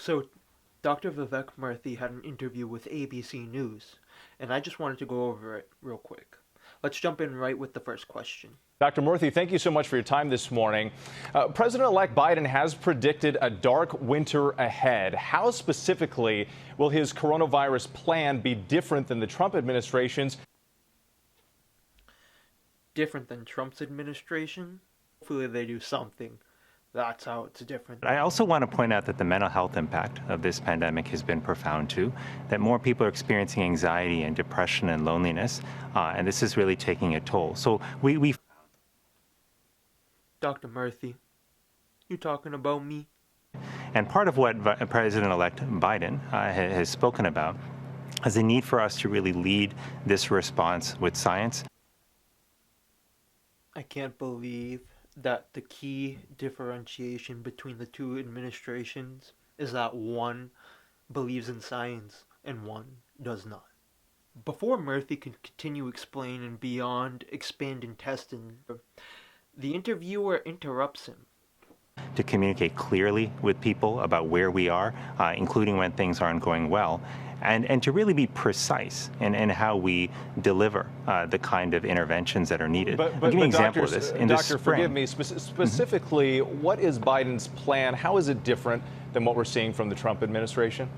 So, Dr. Vivek Murthy had an interview with ABC News, and I just wanted to go over it real quick. Let's jump in right with the first question. Dr. Murthy, thank you so much for your time this morning. President-elect Biden has predicted a dark winter ahead. How specifically will his coronavirus plan be different than the Trump administration's? Different than Trump's administration? Hopefully they do something. That's how it's different. I also want to point out that the mental health impact of this pandemic has been profound too, that more people are experiencing anxiety and depression and loneliness, and this is really taking a toll. So we Dr. Murthy, you talking about me? And part of what President-elect Biden has spoken about is the need for us to really lead this response with science. I can't believe that the key differentiation between the two administrations is that one believes in science and one does not. Before Murthy can continue explaining beyond expand intestine, the interviewer interrupts him. To communicate clearly with people about where we are, including when things aren't going well, and to really be precise in how we deliver the kind of interventions that are needed. But I'll give you an example of this. Doctor, forgive me, specifically, what is Biden's plan? How is it different than what we're seeing from the Trump administration?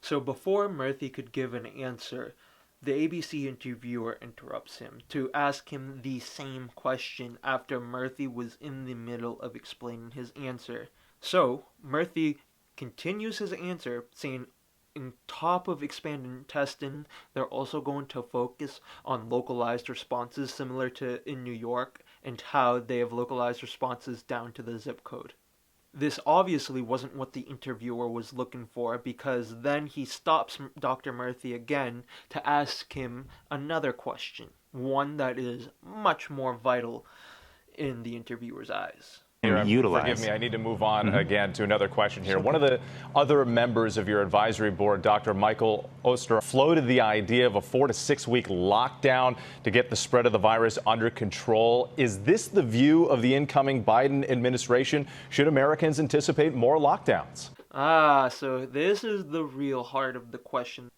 So before Murthy could give an answer, the ABC interviewer interrupts him to ask him the same question after Murthy was in the middle of explaining his answer. So Murthy continues his answer, saying on top of expanded intestine, they're also going to focus on localized responses similar to in New York and how they have localized responses down to the zip code. This obviously wasn't what the interviewer was looking for, because then he stops Dr. Murthy again to ask him another question, one that is much more vital in the interviewer's eyes. Forgive me, I need to move on again to another question here. One of the other members of your advisory board, Dr. Michael Oster, floated the idea of a 4 to 6 week lockdown to get the spread of the virus under control. Is this the view of the incoming Biden administration? Should Americans anticipate more lockdowns? So this is the real heart of the question.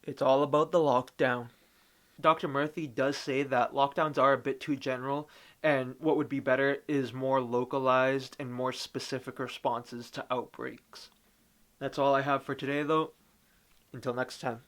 It's all about the lockdown. Dr. Murthy does say that lockdowns are a bit too general, and what would be better is more localized and more specific responses to outbreaks. That's all I have for today, though. Until next time.